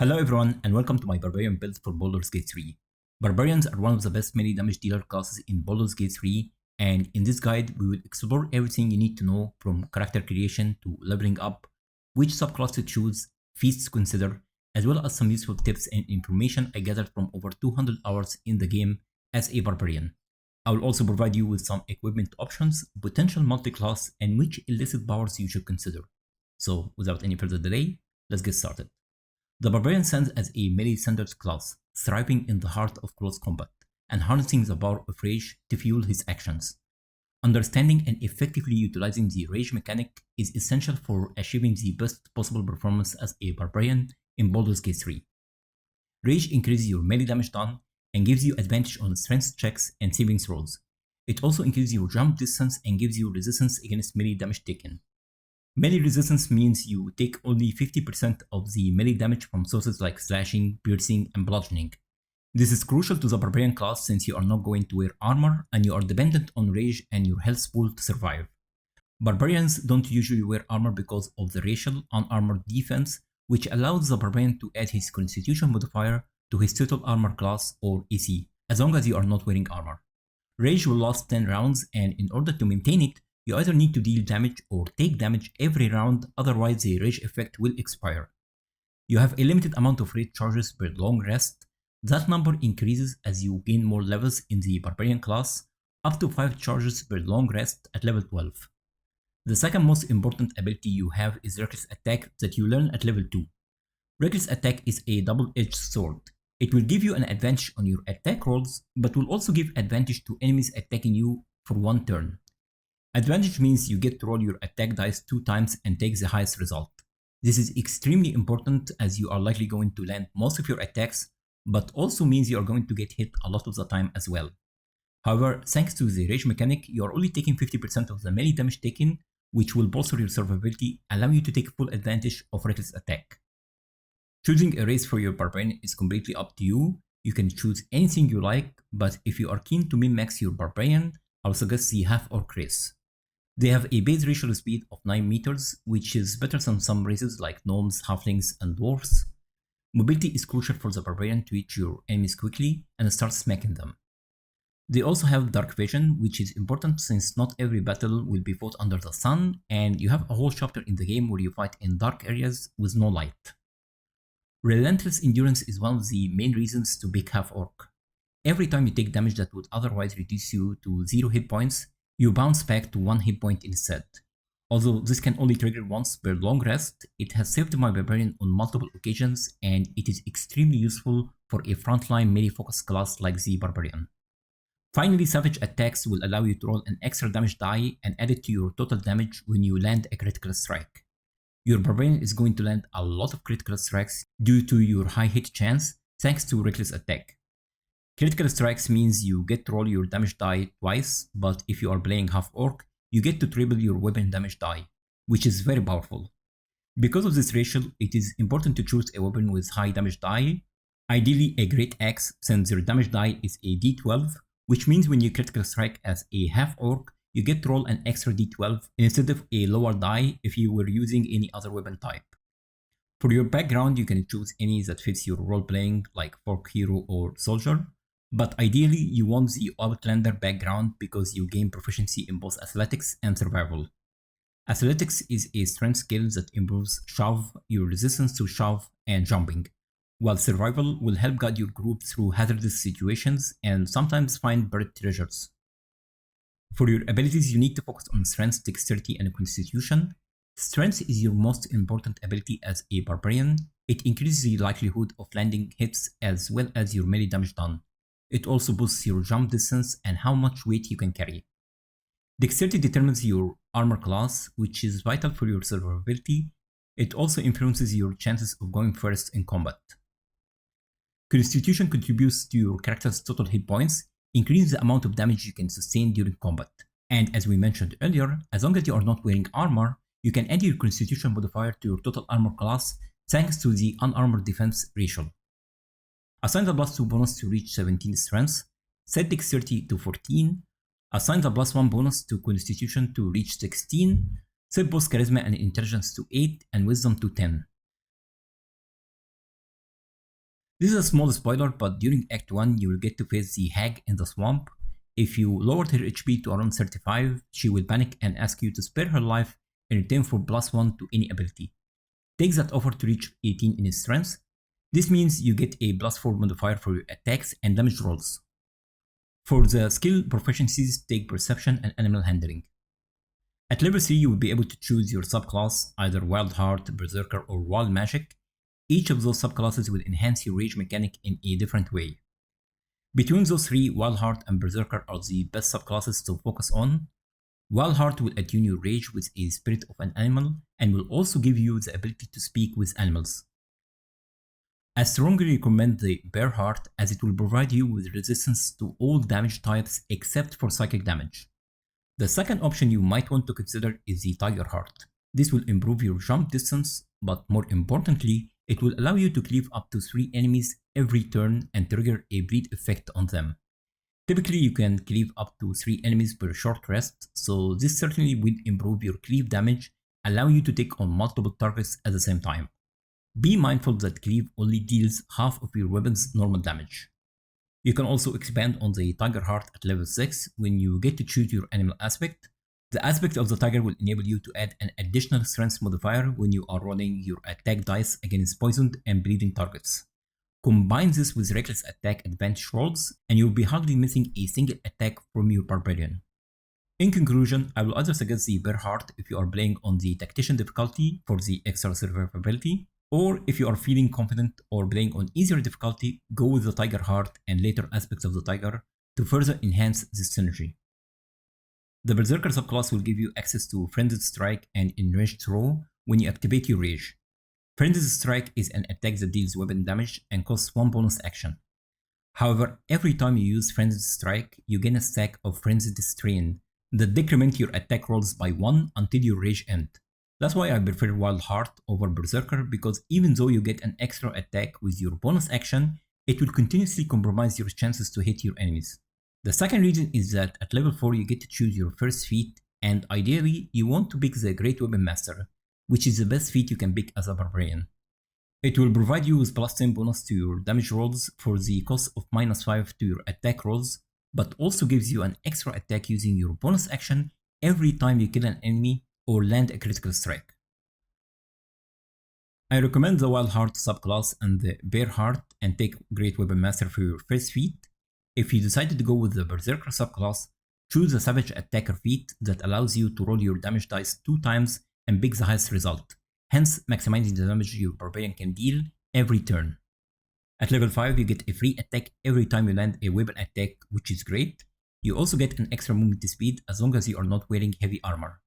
Hello everyone and welcome to my Barbarian build for Baldur's Gate 3. Barbarians are one of the best melee damage dealer classes in Baldur's Gate 3, and in this guide we will explore everything you need to know from character creation to leveling up, which subclass to choose, feats to consider, as well as some useful tips and information I gathered from over 200 hours in the game as a Barbarian. I will also provide you with some equipment options, potential multi-class, and which Illithid Powers you should consider. So without any further delay, let's get started. The Barbarian stands as a melee-centered class, thriving in the heart of close combat, and harnessing the power of rage to fuel his actions. Understanding and effectively utilizing the rage mechanic is essential for achieving the best possible performance as a Barbarian in Baldur's Gate 3. Rage increases your melee damage done and gives you advantage on strength checks and saving throws. It also increases your jump distance and gives you resistance against melee damage taken. Melee resistance means you take only 50% of the melee damage from sources like slashing, piercing, and bludgeoning. This is crucial to the Barbarian class since you are not going to wear armor and you are dependent on rage and your health pool to survive. Barbarians don't usually wear armor because of the racial unarmored defense, which allows the Barbarian to add his constitution modifier to his total armor class or AC, as long as you are not wearing armor. Rage will last 10 rounds, and in order to maintain it, you either need to deal damage or take damage every round, otherwise the rage effect will expire. You have a limited amount of rage charges per long rest. That number increases as you gain more levels in the Barbarian class, up to 5 charges per long rest at level 12. The second most important ability you have is Reckless Attack that you learn at level 2. Reckless Attack is a double-edged sword. It will give you an advantage on your attack rolls, but will also give advantage to enemies attacking you for one turn. Advantage means you get to roll your attack dice 2 times and take the highest result. This is extremely important as you are likely going to land most of your attacks, but also means you are going to get hit a lot of the time as well. However, thanks to the rage mechanic, you are only taking 50% of the melee damage taken, which will bolster your survivability, allowing you to take full advantage of Reckless Attack. Choosing a race for your Barbarian is completely up to you. You can choose anything you like, but if you are keen to min-max your Barbarian, I will suggest the Half-Orc race. They have a base racial speed of 9 meters, which is better than some races like gnomes, halflings, and dwarves. Mobility is crucial for the Barbarian to reach your enemies quickly and start smacking them. They also have dark vision, which is important since not every battle will be fought under the sun, and you have a whole chapter in the game where you fight in dark areas with no light. Relentless endurance is one of the main reasons to pick Half-Orc. Every time you take damage that would otherwise reduce you to 0 hit points, you bounce back to 1 hit point instead. Although this can only trigger once per long rest, it has saved my Barbarian on multiple occasions, and it is extremely useful for a frontline melee focused class like the Barbarian. Finally, Savage attacks will allow you to roll an extra damage die and add it to your total damage when you land a critical strike. Your Barbarian is going to land a lot of critical strikes due to your high hit chance thanks to Reckless Attack. Critical strikes means you get to roll your damage die twice, but if you are playing Half-Orc, you get to triple your weapon damage die, which is very powerful. Because of this ratio, it is important to choose a weapon with high damage die, ideally a Great Axe since their damage die is a d12, which means when you critical strike as a Half-Orc, you get to roll an extra d12 instead of a lower die if you were using any other weapon type. For your background, you can choose any that fits your role-playing like Fork Hero or Soldier, but ideally you want the Outlander background because you gain proficiency in both athletics and survival. Athletics is a strength skill that improves shove, your resistance to shove, and jumping, while survival will help guide your group through hazardous situations and sometimes find buried treasures. For your abilities, you need to focus on strength, dexterity, and constitution. Strength is your most important ability as a Barbarian. It increases the likelihood of landing hits as well as your melee damage done. It also boosts your jump distance and how much weight you can carry. Dexterity determines your armor class, which is vital for your survivability. It also influences your chances of going first in combat. Constitution contributes to your character's total hit points, increasing the amount of damage you can sustain during combat. And as we mentioned earlier, as long as you are not wearing armor, you can add your constitution modifier to your total armor class thanks to the unarmored defense ratio. Assign the +2 bonus to reach 17 strength, set dexterity to 14, assign the +1 bonus to constitution to reach 16, set both charisma and intelligence to 8 and wisdom to 10. This is a small spoiler, but during Act 1 you will get to face the hag in the swamp. If you lowered her HP to around 35, she will panic and ask you to spare her life in return for +1 to any ability. Take that offer to reach 18 in strength. This means you get a +4 modifier for your attacks and damage rolls. For the skill proficiencies, take Perception and Animal Handling. At level 3 you will be able to choose your subclass, either Wild Heart, Berserker or Wild Magic. Each of those subclasses will enhance your rage mechanic in a different way. Between those three, Wild Heart and Berserker are the best subclasses to focus on. Wild Heart will attune your rage with a spirit of an animal and will also give you the ability to speak with animals. I strongly recommend the Bear Heart as it will provide you with resistance to all damage types except for psychic damage. The second option you might want to consider is the Tiger Heart. This will improve your jump distance, but more importantly, it will allow you to cleave up to 3 enemies every turn and trigger a bleed effect on them. Typically you can cleave up to 3 enemies per short rest, so this certainly will improve your cleave damage, allowing you to take on multiple targets at the same time. Be mindful that cleave only deals half of your weapon's normal damage. You can also expand on the Tiger Heart at level 6 when you get to choose your animal aspect. The aspect of the tiger will enable you to add an additional strength modifier when you are rolling your attack dice against poisoned and bleeding targets. Combine this with reckless attack advantage rolls and you'll be hardly missing a single attack from your barbarian. In conclusion, I will either suggest the Bear Heart if you are playing on the Tactician difficulty for the extra survivability, or if you are feeling confident or playing on easier difficulty, go with the Tiger Heart and later aspects of the tiger to further enhance this synergy. The Berserker subclass will give you access to Frenzied Strike and Enraged Throw when you activate your rage. Frenzied Strike is an attack that deals weapon damage and costs 1 bonus action. However, every time you use Frenzied Strike, you gain a stack of Frenzied Strain that decrement your attack rolls by 1 until your rage end. That's why I prefer Wild Heart over Berserker, because even though you get an extra attack with your bonus action, it will continuously compromise your chances to hit your enemies. The second reason is that at level 4 you get to choose your first feat, and ideally you want to pick the Great Weapon Master, which is the best feat you can pick as a barbarian. It will provide you with +10 bonus to your damage rolls for the cost of -5 to your attack rolls, but also gives you an extra attack using your bonus action every time you kill an enemy or land a critical strike. I recommend the Wild Heart subclass and the Bear Heart and take Great Weapon Master for your first feat. If you decided to go with the Berserker subclass, choose the Savage Attacker feat that allows you to roll your damage dice 2 times and pick the highest result, hence maximizing the damage your Barbarian can deal every turn. At level 5 you get a free attack every time you land a weapon attack, which is great. You also get an extra movement speed as long as you are not wearing heavy armor.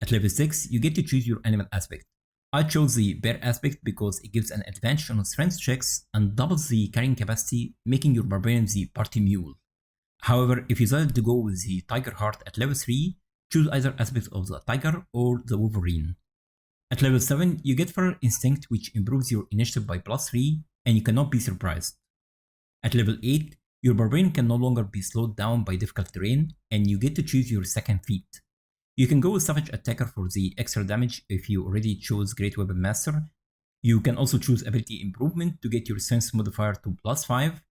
At level 6 you get to choose your animal aspect. I chose the Bear aspect because it gives an advantage on strength checks and doubles the carrying capacity, making your Barbarian the party mule. However, if you decided to go with the Tiger Heart at level 3, choose either aspect of the Tiger or the Wolverine. At level 7, you get Feral Instinct, which improves your initiative by +3 and you cannot be surprised. At level 8, your Barbarian can no longer be slowed down by difficult terrain and you get to choose your second feat. You can go with Savage Attacker for the extra damage if you already chose Great Weapon Master. You can also choose Ability Improvement to get your Strength modifier to +5.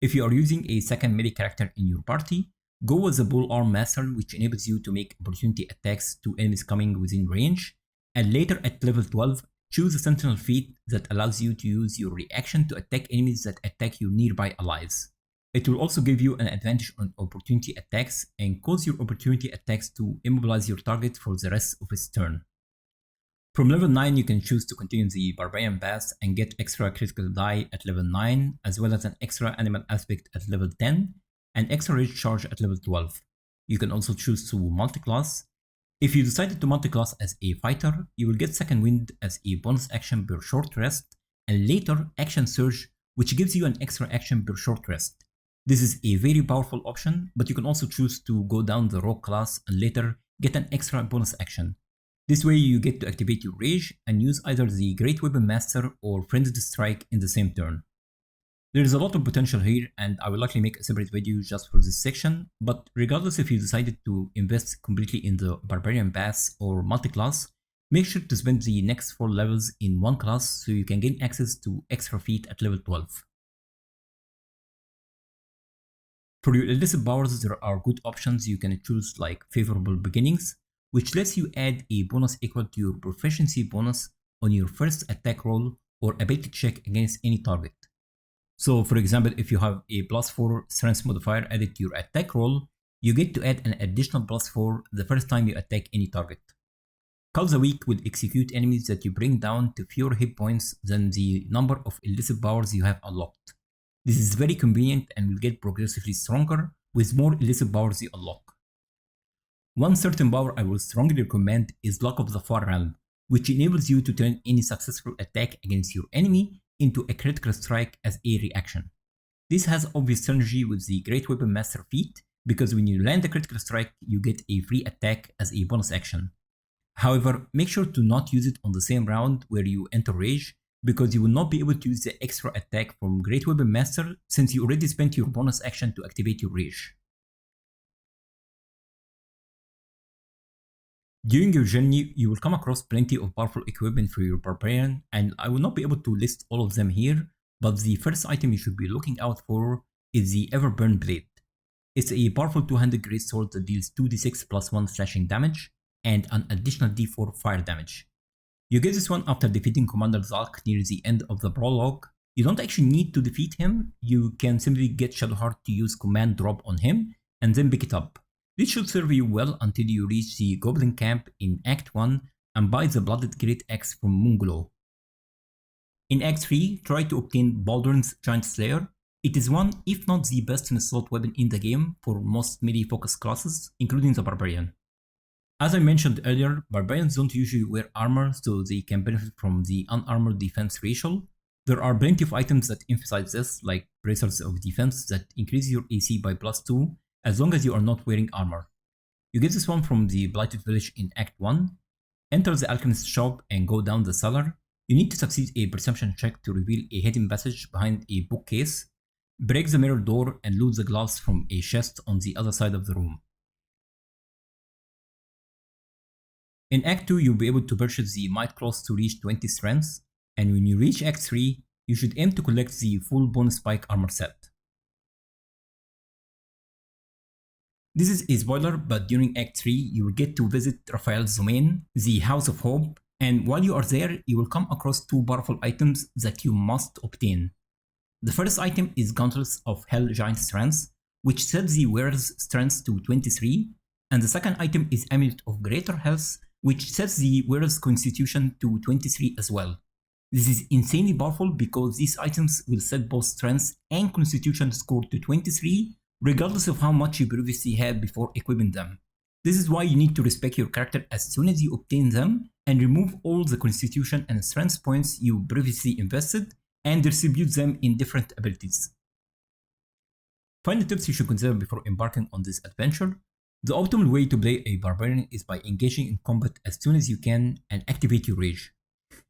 If you are using a second melee character in your party, go with the Bull Arm Master, which enables you to make opportunity attacks to enemies coming within range. And later at level 12, choose the Sentinel feat that allows you to use your reaction to attack enemies that attack your nearby allies. It will also give you an advantage on opportunity attacks and cause your opportunity attacks to immobilize your target for the rest of its turn. From level 9 you can choose to continue the Barbarian path and get extra critical die at level 9, as well as an extra animal aspect at level 10 and extra rage charge at level 12. You can also choose to multiclass. If you decided to multiclass as a fighter, you will get Second Wind as a bonus action per short rest, and later Action Surge, which gives you an extra action per short rest. This is a very powerful option, but you can also choose to go down the Rogue class and later get an extra bonus action. This way you get to activate your rage and use either the Great Weapon Master or Frenzied Strike in the same turn. There is a lot of potential here and I will likely make a separate video just for this section, but regardless if you decided to invest completely in the Barbarian path or multiclass, Make sure to spend the next 4 levels in one class so you can gain access to extra feat at level 12. For your Illithid Powers, there are good options you can choose, like Favorable Beginnings, which lets you add a bonus equal to your proficiency bonus on your first attack roll or ability check against any target. So for example, if you have a +4 strength modifier added to your attack roll, you get to add an additional +4 the first time you attack any target. Call the Weak will execute enemies that you bring down to fewer hit points than the number of Illithid Powers you have unlocked. This is very convenient and will get progressively stronger with more Illithid Powers you unlock. One certain power I will strongly recommend is Luck of the Far Realm, which enables you to turn any successful attack against your enemy into a critical strike as a reaction. This has obvious synergy with the Great Weapon Master feat, because when you land a critical strike, you get a free attack as a bonus action. However, make sure to not use it on the same round where you enter Rage, because you will not be able to use the extra attack from Great Weapon Master since you already spent your bonus action to activate your Rage. During your journey, you will come across plenty of powerful equipment for your Barbarian, and I will not be able to list all of them here, but the first item you should be looking out for is the Barbarian Blade. It's a powerful two-handed greatsword that deals 2d6 plus 1 slashing damage, and an additional d4 fire damage. You get this one after defeating Commander Zalk near the end of the prologue. You don't actually need to defeat him, you can simply get Shadowheart to use command drop on him, and then pick it up. This should serve you well until you reach the Goblin Camp in Act 1 and buy the Blooded Great Axe from Moonglow. In Act 3, try to obtain Baldur's Giant Slayer. It is one, if not the best assault weapon in the game for most melee-focused classes, including the Barbarian. As I mentioned earlier, Barbarians don't usually wear armor, so they can benefit from the unarmored defense ratio. There are plenty of items that emphasize this, like Bracers of Defense that increase your AC by +2, as long as you are not wearing armor. You get this one from the Blighted Village in Act 1. Enter the Alchemist's shop and go down the cellar. You need to succeed a perception check to reveal a hidden passage behind a bookcase. Break the mirror door and loot the gloves from a chest on the other side of the room. In Act 2, you'll be able to purchase the Might Claws to reach 20 strengths, and when you reach Act 3, you should aim to collect the full bonus spike armor set. This is a spoiler, but during Act 3, you will get to visit Raphael's domain, the House of Hope, and while you are there, you will come across 2 powerful items that you must obtain. The first item is Gauntlets of Hell Giant Strength, which sets the wearer's strength to 23, and the second item is Amulet of Greater Health, which sets the wearer's constitution to 23 as well. This is insanely powerful because these items will set both strength and constitution score to 23, regardless of how much you previously had before equipping them. This is why you need to respect your character as soon as you obtain them, and remove all the constitution and strength points you previously invested, and distribute them in different abilities. Final tips you should consider before embarking on this adventure. The optimal way to play a Barbarian is by engaging in combat as soon as you can and activate your Rage.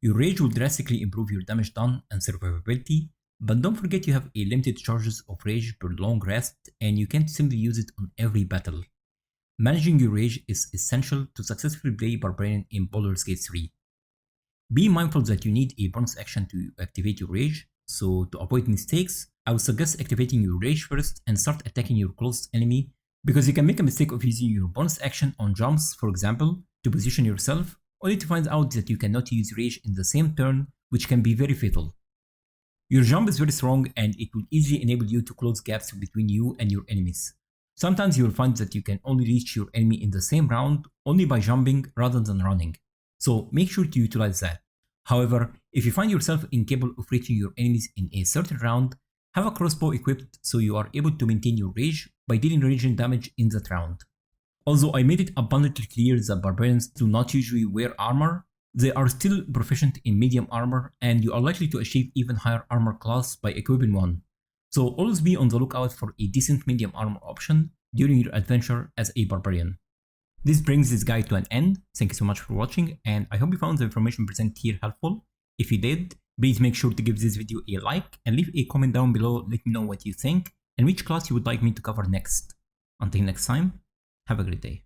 Your Rage will drastically improve your damage done and survivability, but don't forget you have a limited charges of Rage per long rest and you can't simply use it on every battle. Managing your Rage is essential to successfully play Barbarian in Baldur's Gate 3. Be mindful that you need a bonus action to activate your Rage, so to avoid mistakes, I would suggest activating your Rage first and start attacking your closest enemy, because you can make a mistake of using your bonus action on jumps, for example, to position yourself, only to find out that you cannot use Rage in the same turn, which can be very fatal. Your jump is very strong and it will easily enable you to close gaps between you and your enemies. Sometimes you will find that you can only reach your enemy in the same round only by jumping rather than running, so make sure to utilize that. However, if you find yourself incapable of reaching your enemies in a certain round, have a crossbow equipped so you are able to maintain your Rage by dealing raging damage in that round. Although I made it abundantly clear that Barbarians do not usually wear armor, they are still proficient in medium armor and you are likely to achieve even higher armor class by equipping one. So always be on the lookout for a decent medium armor option during your adventure as a Barbarian. This brings this guide to an end. Thank you so much for watching and I hope you found the information presented here helpful. If you did, please make sure to give this video a like and leave a comment down below. Let me know what you think and which class you would like me to cover next. Until next time, have a great day.